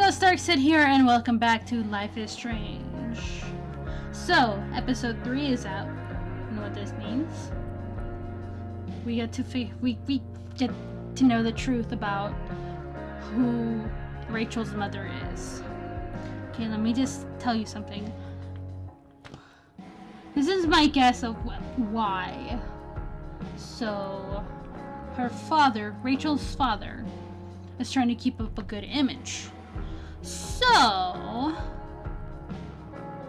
Hello, Starkset here, and welcome back to Life is Strange. So, episode 3 is out. You know what this means? We get to know the truth about who Rachel's mother is. Okay, let me just tell you something. This is my guess of why. So, her father, Rachel's father, is trying to keep up a good image. So,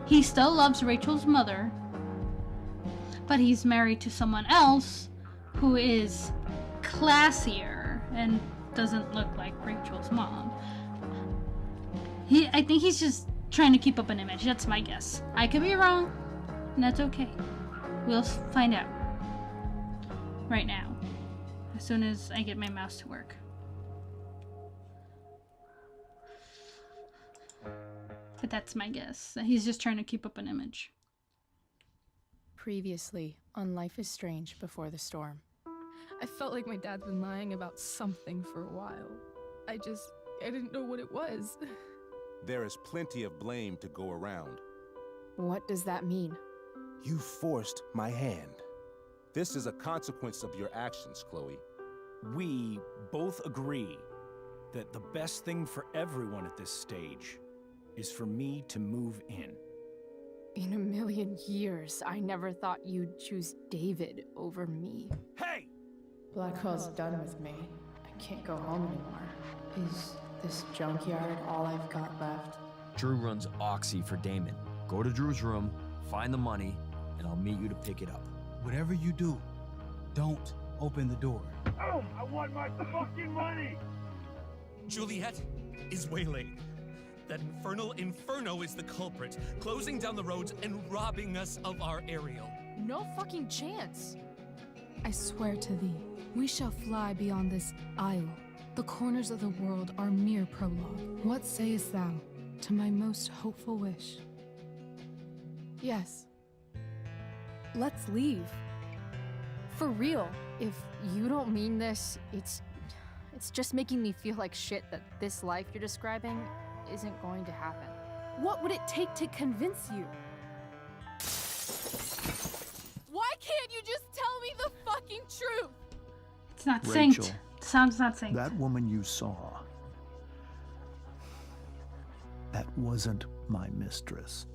he still loves Rachel's mother, but he's married to someone else who is classier and doesn't look like Rachel's mom. I think he's just trying to keep up an image. That's my guess. I could be wrong, and that's okay. We'll find out right now, as soon as I get my mouse to work. But that's my guess. He's just trying to keep up an image. Previously on Life is Strange Before the Storm. I felt like my dad's been lying about something for a while. I didn't know what it was. There is plenty of blame to go around. What does that mean? You forced my hand. This is a consequence of your actions, Chloe. We both agree that the best thing for everyone at this stage is for me to move in. In a million years, I never thought you'd choose David over me. Hey! Blackwell's done with me. I can't go home anymore. Is this junkyard all I've got left? Drew runs Oxy for Damon. Go to Drew's room, find the money, and I'll meet you to pick it up. Whatever you do, don't open the door. Oh, I want my fucking money! Juliet is waylaid. That infernal Inferno is the culprit, closing down the roads and robbing us of our aerial. No fucking chance. I swear to thee, we shall fly beyond this isle. The corners of the world are mere prologue. What sayest thou to my most hopeful wish? Yes. Let's leave. For real. If you don't mean this, it's just making me feel like shit that this life you're describing isn't going to happen. What would it take to convince you? Why can't you just tell me the fucking truth? It's not Rachel, synced. The sound's not synced. That woman you saw, that wasn't my mistress.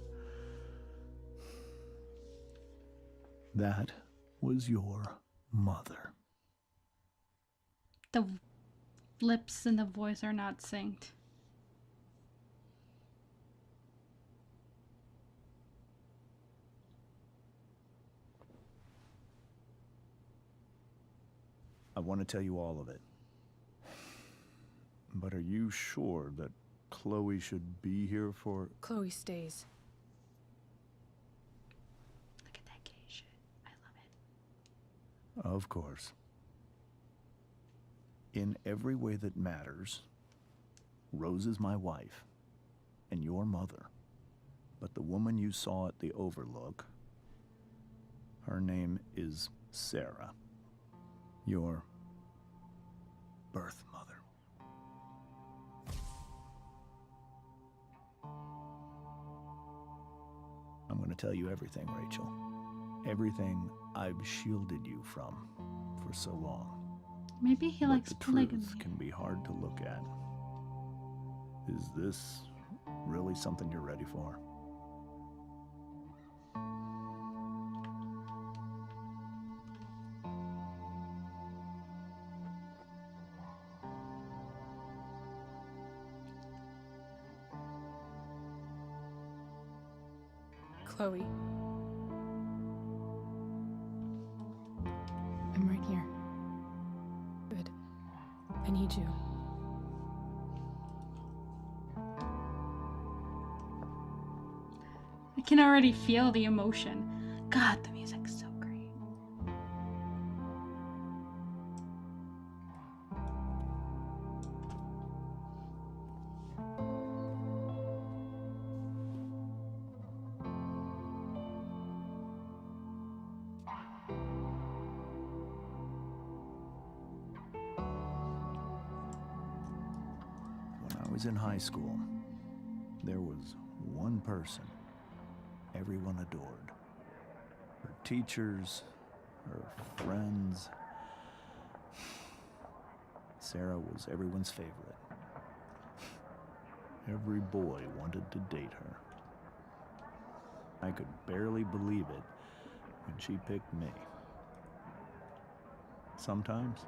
That was your mother. The lips and the voice are not synced. I want to tell you all of it. But are you sure that Chloe should be here for... Chloe stays. Look at that gay shit. I love it. Of course. In every way that matters, Rose is my wife and your mother. But the woman you saw at the Overlook, her name is Sarah. Your birth mother. I'm going to tell you everything, Rachel. Everything I've shielded you from for so long. Maybe he likes the polygamy. truth can be hard to look at. Is this really something you're ready for? Chloe. I'm right here. Good. I need you. I can already feel the emotion. God, the music's so great. I was in high school. There was one person everyone adored. Her teachers, her friends. Sarah was everyone's favorite. Every boy wanted to date her. I could barely believe it when she picked me. Sometimes,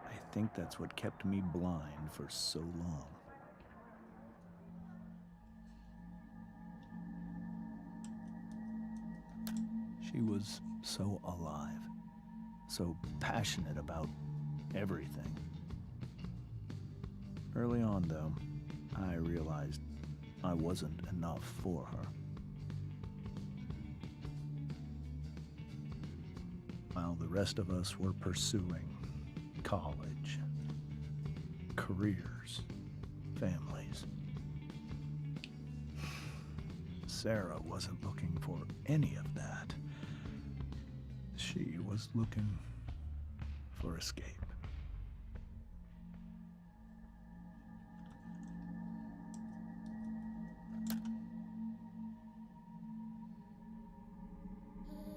I think that's what kept me blind for so long. She was so alive, so passionate about everything. Early on, though, I realized I wasn't enough for her. While the rest of us were pursuing college, careers, families, Sarah wasn't looking for any of that. She was looking for escape.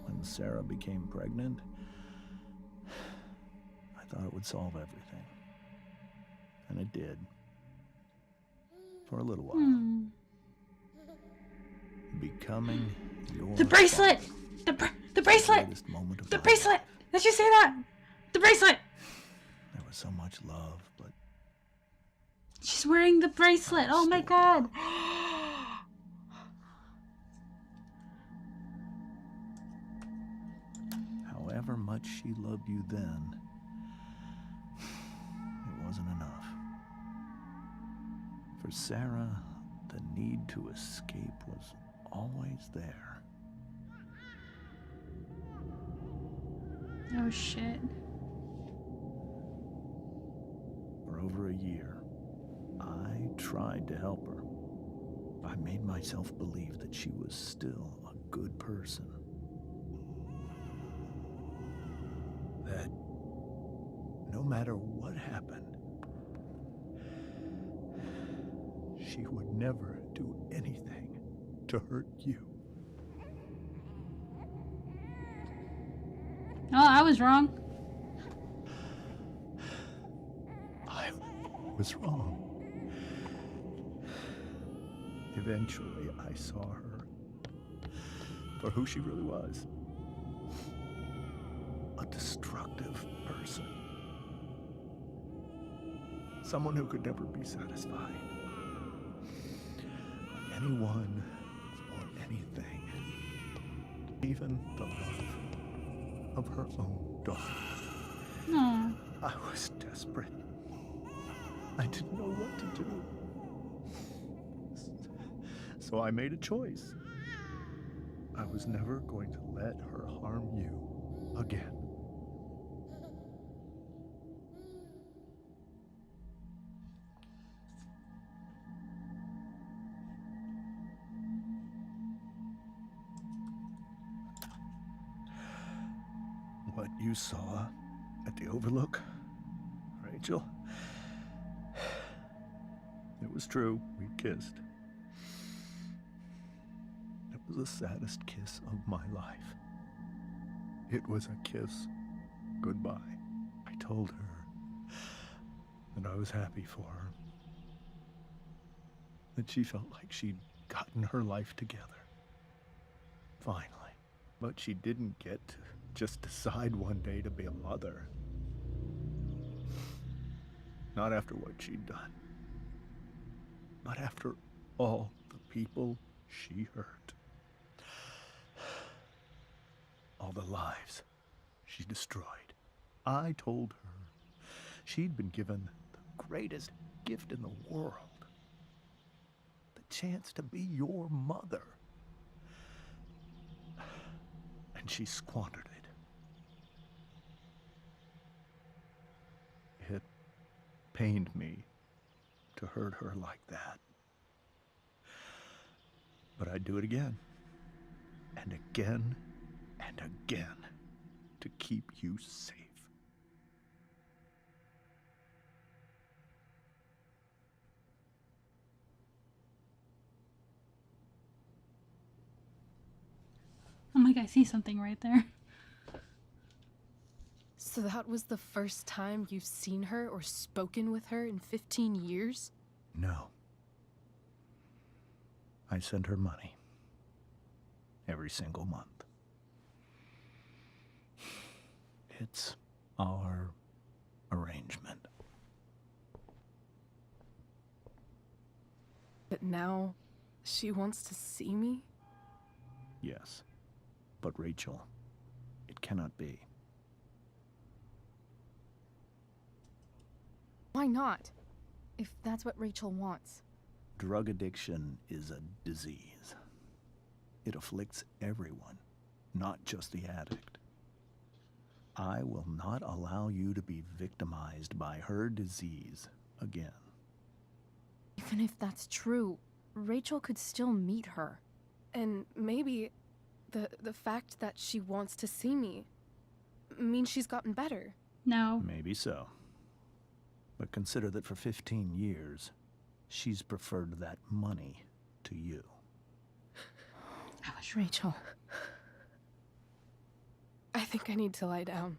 When Sarah became pregnant, I thought it would solve everything. And it did. For a little while. Becoming your The bracelet! father, The bracelet! greatest moment of The my bracelet! life. Did you say that? The bracelet! There was so much love, but She's wearing the bracelet. Oh my god. however much she loved you then, it wasn't enough. For Sarah, the need to escape was always there. Oh shit. For over a year, I tried to help her. I made myself believe that she was still a good person. That no matter what happened, she would never do anything to hurt you. Oh, I was wrong. I was wrong. Eventually, I saw her for who she really was. A destructive person. Someone who could never be satisfied by anyone or anything. Even the love of her own daughter. Aww. I was desperate. I didn't know what to do. So I made a choice. I was never going to let her harm you again. What you saw at the Overlook, Rachel, it was true. We kissed. It was the saddest kiss of my life. It was a kiss goodbye. I told her that I was happy for her. That she felt like she'd gotten her life together. Finally. But she didn't get to just decide one day to be a mother. Not after what she'd done. Not after all the people she hurt. All the lives she destroyed. I told her she'd been given the greatest gift in the world. The chance to be your mother. And she squandered it. It pained me to hurt her like that. But I'd do it again. And again. And again. To keep you safe. my god, I see something right there. So that was the first time you've seen her or spoken with her in 15 years? No. I send her money. Every single month. It's our arrangement. But now, she wants to see me? Yes. But Rachel, it cannot be. Why not? If that's what Rachel wants. Drug addiction is a disease. It afflicts everyone, not just the addict. I will not allow you to be victimized by her disease again. Even if that's true, Rachel could still meet her. And maybe the fact that she wants to see me means she's gotten better. No. Maybe so. But consider that for 15 years, she's preferred that money to you. I was Rachel. I think I need to lie down.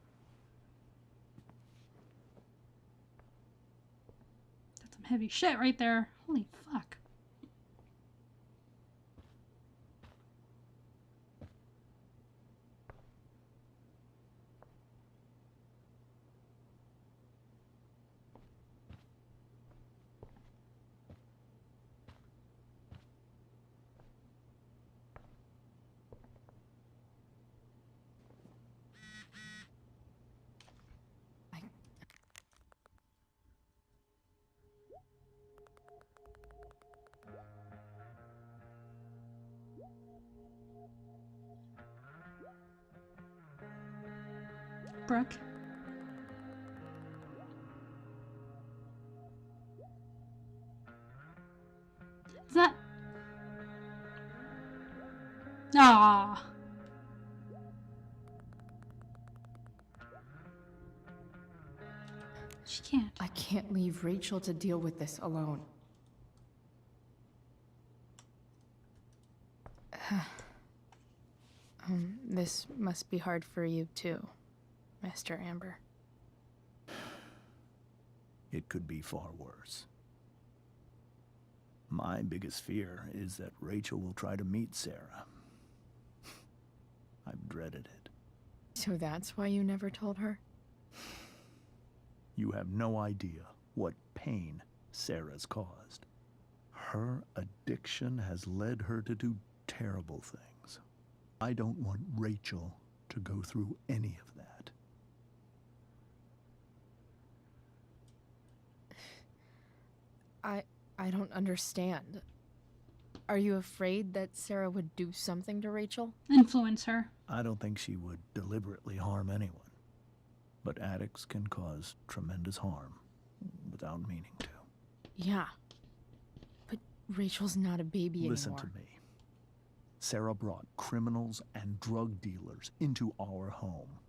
That's some heavy shit right there. Holy fuck. Brooke. Is that... Ah. She can't. I can't leave Rachel to deal with this alone. This must be hard for you too, Mr. Amber. It could be far worse. My biggest fear is that Rachel will try to meet Sarah. I've dreaded it. So that's why you never told her? You have no idea what pain Sarah's caused. Her addiction has led her to do terrible things. I don't want Rachel to go through any of that. I don't understand. Are you afraid that Sarah would do something to Rachel? Influence her. I don't think she would deliberately harm anyone. But addicts can cause tremendous harm without meaning to. Yeah. But Rachel's not a baby anymore. Listen to me. Sarah brought criminals and drug dealers into our home.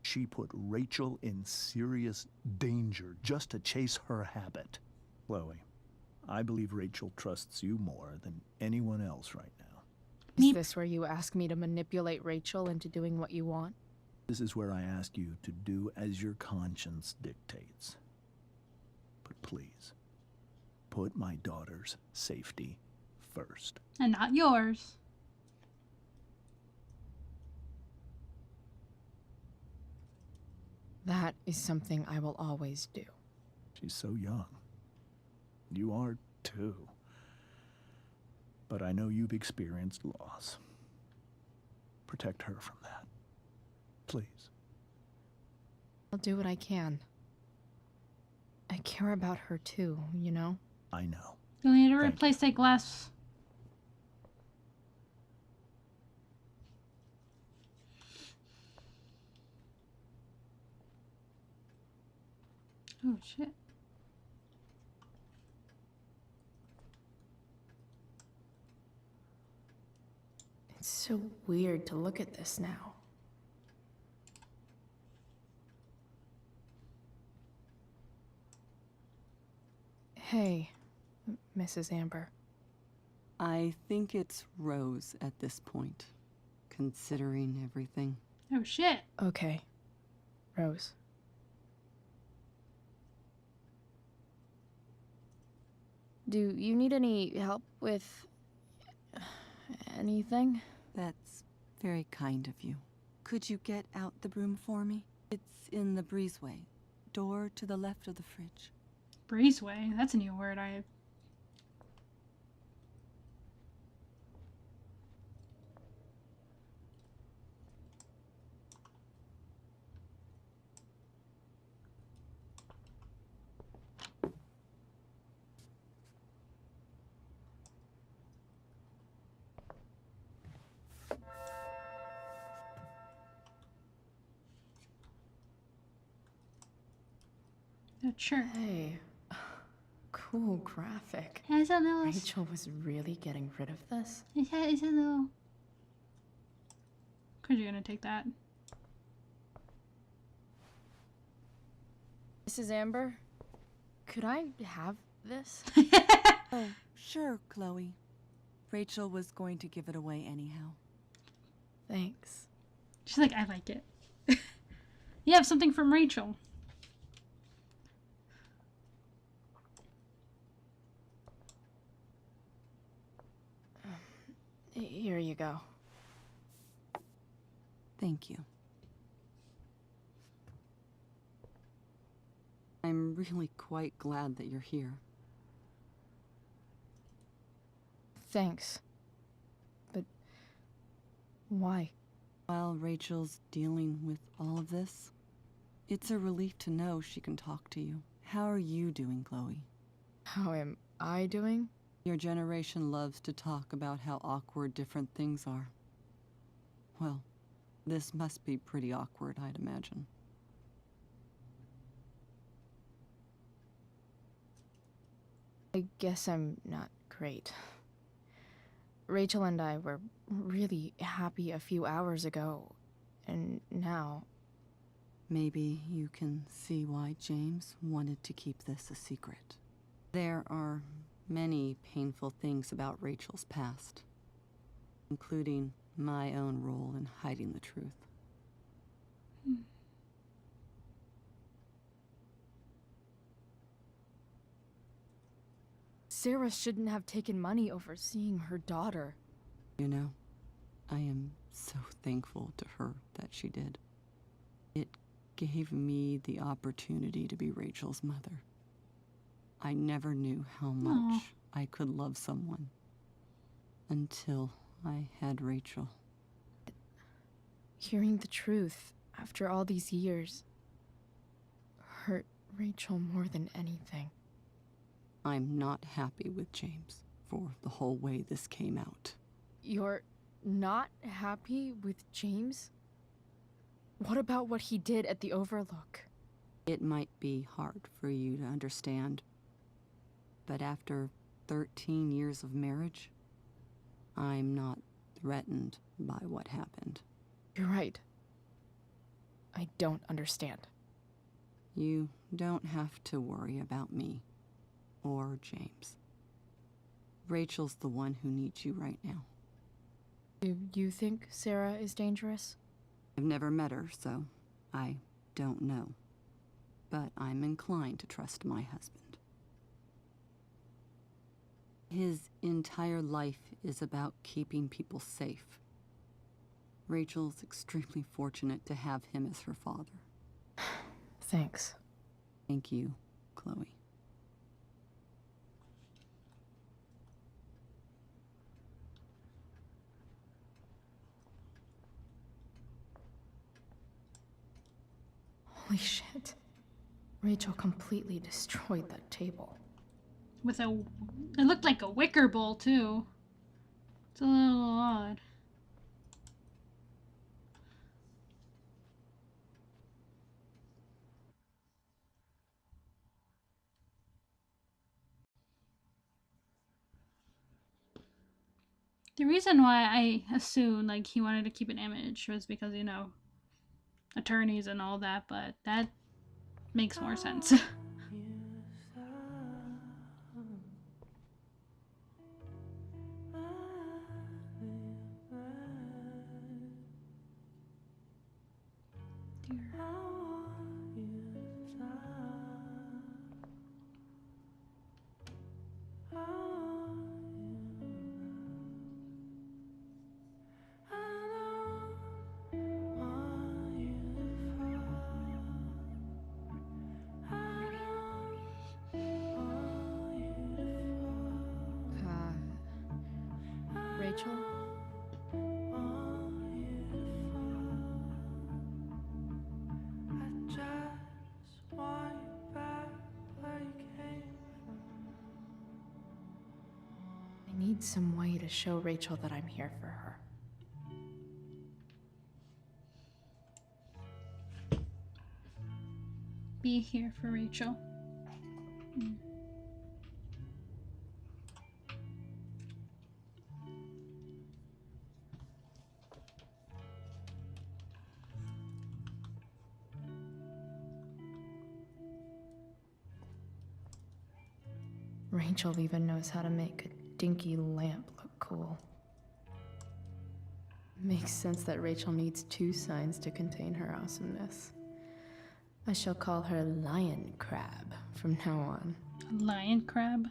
She put Rachel in serious danger just to chase her habit. Chloe, I believe Rachel trusts you more than anyone else right now. Is this where you ask me to manipulate Rachel into doing what you want? This is where I ask you to do as your conscience dictates. But please, put my daughter's safety first. And not yours. That is something I will always do. She's so young. You are too. But I know you've experienced loss. Protect her from that. Please. I'll do what I can. I care about her too, you know? I know. You'll need to replace that glass. Oh shit. It's so weird to look at this now. Hey, Mrs. Amber. I think it's Rose at this point. considering everything. Oh shit. Okay, Rose. Do you need any help with anything? That's very kind of you. Could you get out the broom for me? It's in the breezeway. Door to the left of the fridge. Breezeway? That's a new word. Sure. Hey, cool graphic. Yeah, it's a little. Rachel was really getting rid of this? It's a little. Cause you're gonna take that. Mrs. Amber, could I have this? Oh, sure, Chloe. Rachel was going to give it away anyhow. Thanks. She's like, I like it. You have something from Rachel. Here you go. Thank you. I'm really quite glad that you're here. Thanks. But why? While Rachel's dealing with all of this, it's a relief to know she can talk to you. How are you doing, Chloe? How am I doing? Your generation loves to talk about how awkward different things are. Well, this must be pretty awkward, I'd imagine. I guess I'm not great. Rachel and I were really happy a few hours ago, and now... Maybe you can see why James wanted to keep this a secret. There are many painful things about Rachel's past, including my own role in hiding the truth. Sarah shouldn't have taken money over seeing her daughter. You know, I am so thankful to her that she did. It gave me the opportunity to be Rachel's mother. I never knew how much I could love someone until I had Rachel. Hearing the truth after all these years hurt Rachel more than anything. I'm not happy with James for the whole way this came out. You're not happy with James? What about what he did at the Overlook? It might be hard for you to understand, but after 13 years of marriage, I'm not threatened by what happened. You're right. I don't understand. You don't have to worry about me or James. Rachel's the one who needs you right now. Do you think Sarah is dangerous? I've never met her, so I don't know. But I'm inclined to trust my husband. His entire life is about keeping people safe. Rachel's extremely fortunate to have him as her father. Thanks. Thank you, Chloe. Holy shit. Rachel completely destroyed that table. With a... It looked like a wicker bowl, too. It's a little odd. The reason why I assumed, like, he wanted to keep an image was because, you know, attorneys and all that, but that makes more sense. Rachel? I need some way to show Rachel that I'm here for her. Be here for Rachel. Rachel even knows how to make a dinky lamp look cool. Makes sense that Rachel needs 2 signs to contain her awesomeness. I shall call her Lion Crab from now on. Lion crab?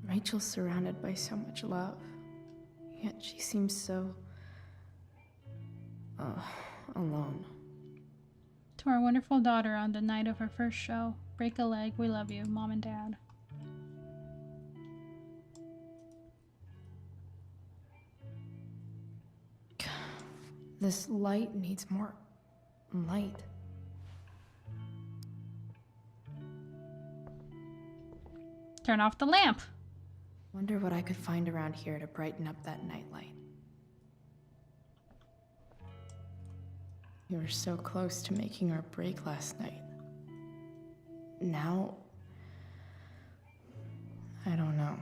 Rachel's surrounded by so much love, yet she seems so... alone. To our wonderful daughter on the night of her first show, break a leg, we love you, Mom and Dad. This light needs more light. Turn off the lamp. Wonder what I could find around here to brighten up that nightlight. You were so close to making our break last night. Now, I don't know.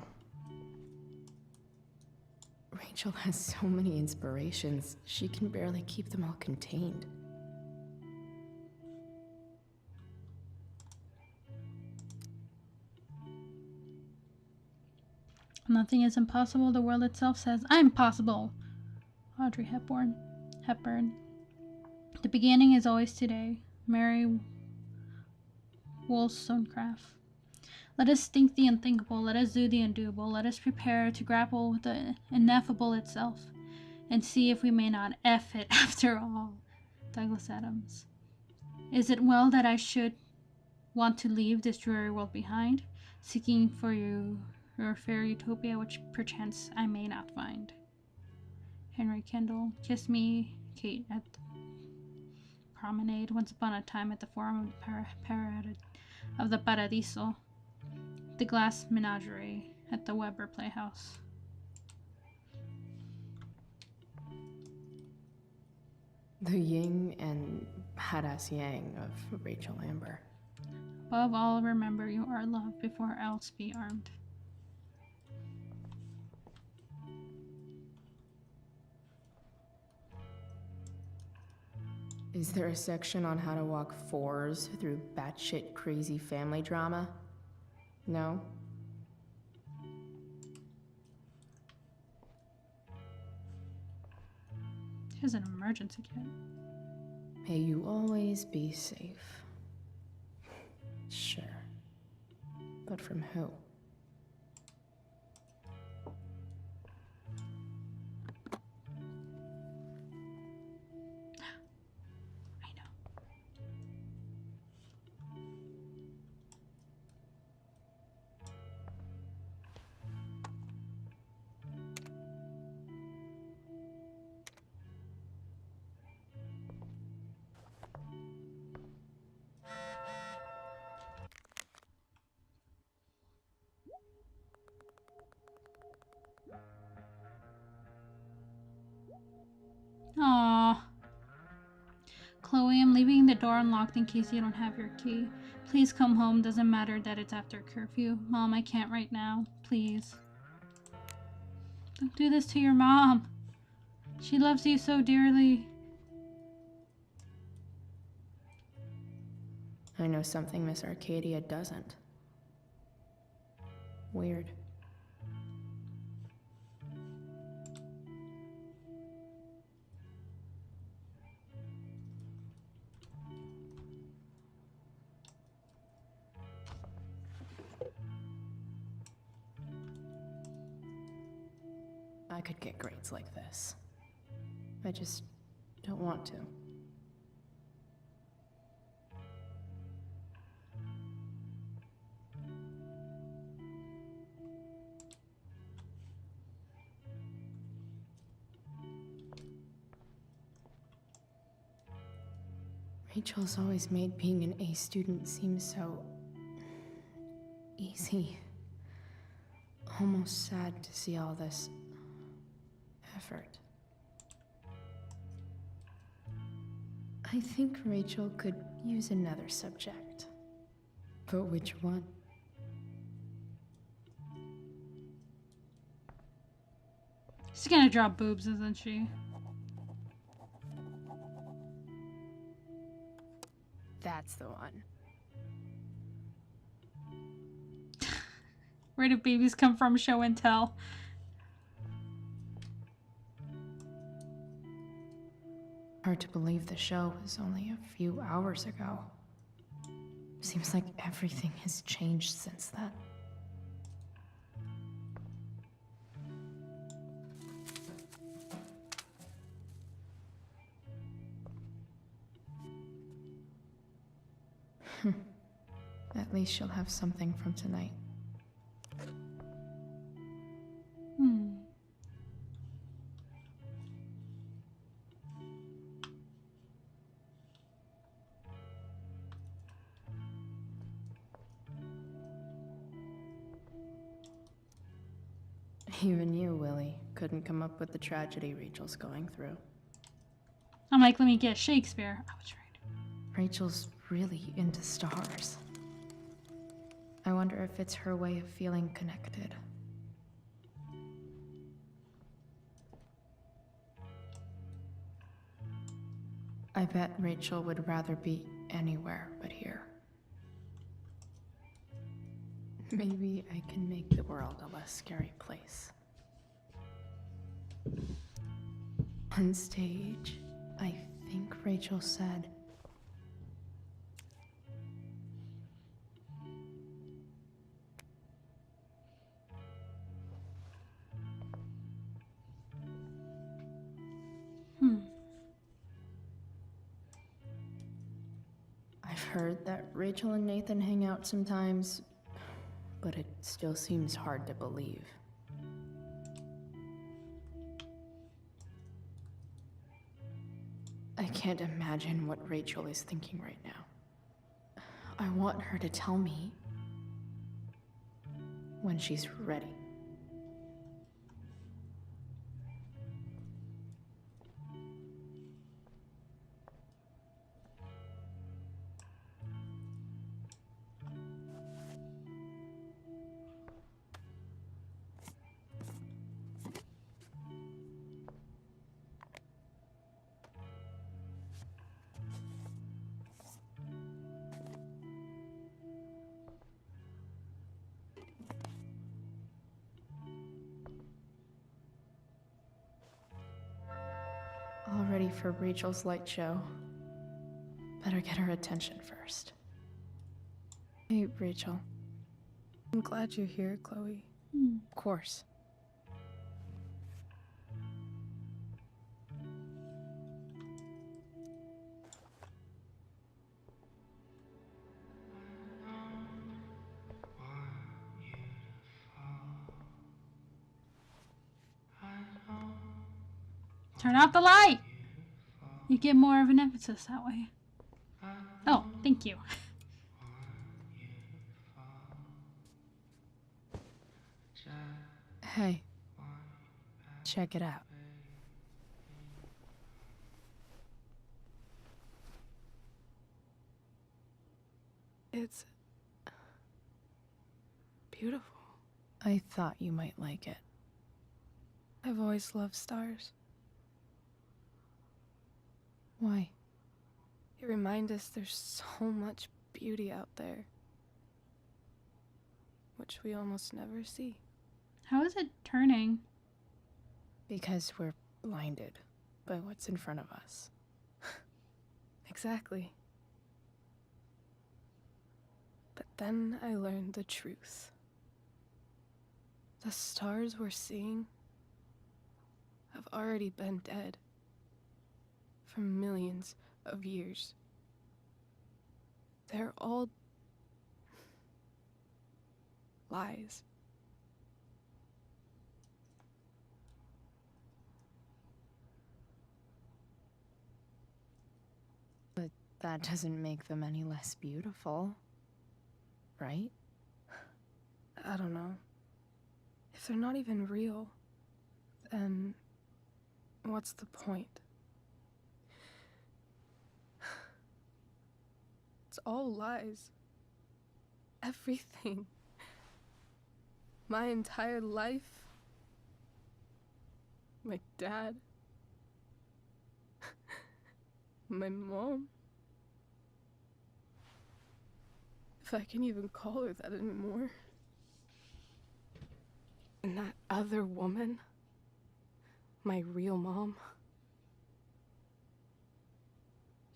Rachel has so many inspirations, she can barely keep them all contained. Nothing is impossible. The world itself says, I'm possible. Audrey Hepburn. The beginning is always today. Mary Wollstonecraft. Let us think the unthinkable. Let us do the undoable. Let us prepare to grapple with the ineffable itself and see if we may not F it after all. Douglas Adams. Is it well that I should want to leave this dreary world behind, seeking for you your fair utopia which perchance I may not find? Henry Kendall. Kiss me, Kate, at the promenade. Once upon a time at the forum of the Paradiso. The Glass Menagerie at the Weber Playhouse. The yin and badass yang of Rachel Amber. Above all, remember you are loved before else be armed. Is there a section on how to walk 4s through batshit crazy family drama? No? Here's an emergency kit. May you always be safe. Sure. But from who? Aww. Chloe, I'm leaving the door unlocked in case you don't have your key. Please come home. Doesn't matter that it's after curfew. Mom, I can't right now. Please. Don't do this to your mom. She loves you so dearly. I know something Miss Arcadia doesn't. Weird. I could get grades like this. I just don't want to. Rachel's always made being an A student seem so easy. Almost sad to see all this effort. I think Rachel could use another subject. But which one? She's gonna draw boobs, isn't she? That's the one. Where do babies come from? Show and tell. Hard to believe the show was only a few hours ago. Seems like everything has changed since then. At least she'll have something from tonight. Even you, Willie, couldn't come up with the tragedy Rachel's going through. I'm like, let me get Shakespeare. I was right. Rachel's really into stars. I wonder if it's her way of feeling connected. I bet Rachel would rather be anywhere but here. Maybe I can make the world a less scary place. On stage, I think Rachel said, I've heard that Rachel and Nathan hang out sometimes, but it still seems hard to believe. I can't imagine what Rachel is thinking right now. I want her to tell me when she's ready. All ready for Rachel's light show. Better get her attention first. Hey, Rachel. I'm glad you're here, Chloe. Of course. Turn off the light! You get more of an emphasis that way. Oh, thank you. Hey. Check it out. It's beautiful. I thought you might like it. I've always loved stars. Why? They remind us there's so much beauty out there, which we almost never see. How is it turning? Because we're blinded by what's in front of us. Exactly. But then I learned the truth. The stars we're seeing have already been dead for millions of years. They're all lies. But that doesn't make them any less beautiful, right? I don't know. If they're not even real, then what's the point? It's all lies. Everything. My entire life. My dad. My mom. If I can even call her that anymore. And that other woman. My real mom.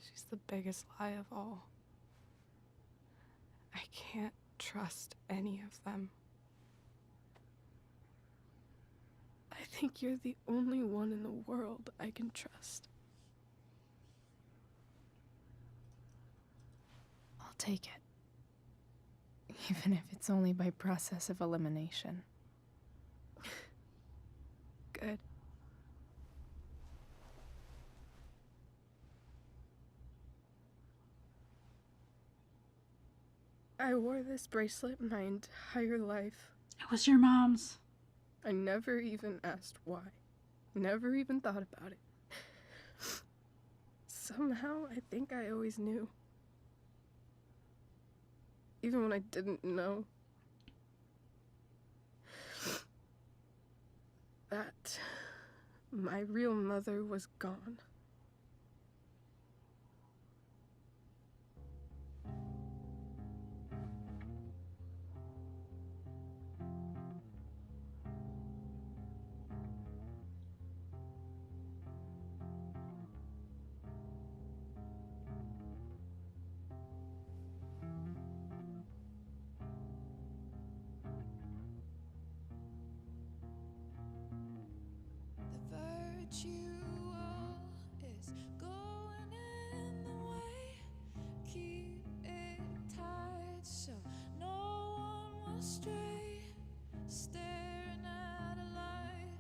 She's the biggest lie of all. I can't trust any of them. I think you're the only one in the world I can trust. I'll take it. Even if it's only by process of elimination. Good. I wore this bracelet my entire life. It was your mom's. I never even asked why. Never even thought about it. Somehow, I think I always knew. Even when I didn't know. That my real mother was gone. Is going in the way. Keep it tight so no one will stray. Staring at a light.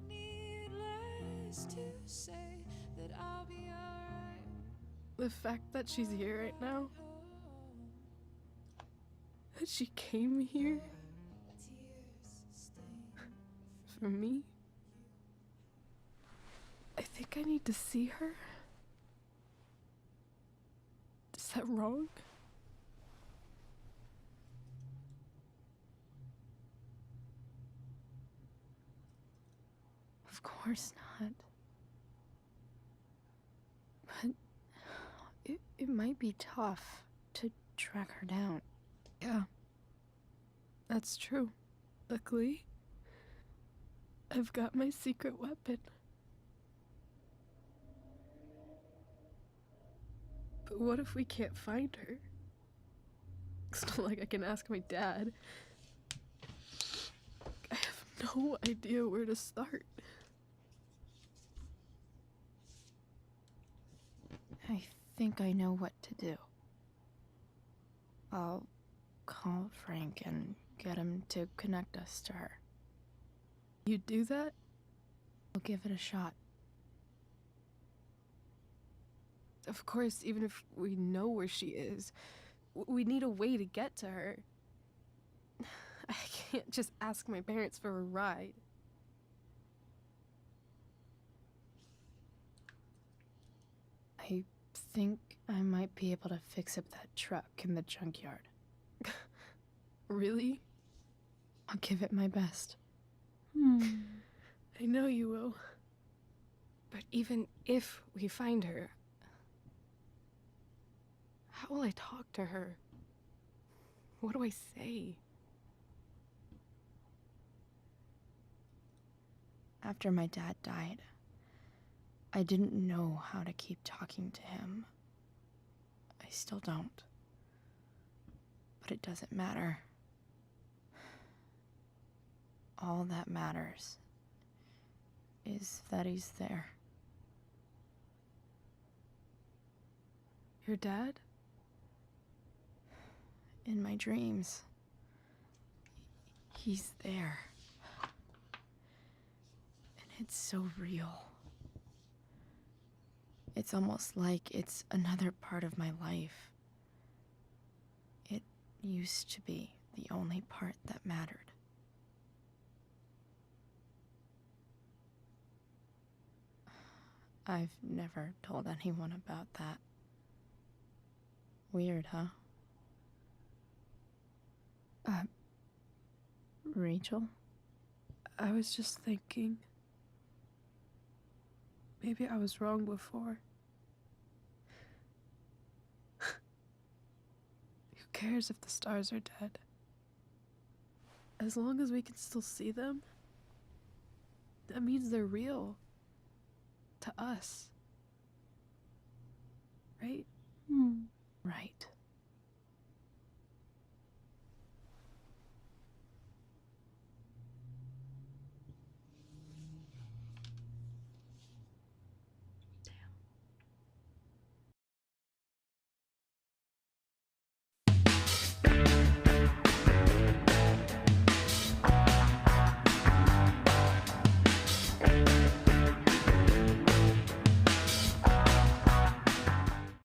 Needless to say that I'll be alright. The fact that she's here right now. That she came here. For me. I think I need to see her. Is that wrong? Of course not. But it might be tough to track her down. Yeah. That's true. Luckily, I've got my secret weapon. But what if we can't find her? It's not like I can ask my dad. I have no idea where to start. I think I know what to do. I'll call Frank and get him to connect us to her. You do that? We'll give it a shot. Of course, even if we know where she is, we need a way to get to her. I can't just ask my parents for a ride. I think I might be able to fix up that truck in the junkyard. Really? I'll give it my best. I know you will. But even if we find her, how will I talk to her? What do I say? After my dad died, I didn't know how to keep talking to him. I still don't. But it doesn't matter. All that matters is that he's there. Your dad? In my dreams. He's there. And it's so real. It's almost like it's another part of my life. It used to be the only part that mattered. I've never told anyone about that. Weird, huh? Rachel? I was just thinking. Maybe I was wrong before. Who cares if the stars are dead? As long as we can still see them, that means they're real. To us. Right? Right.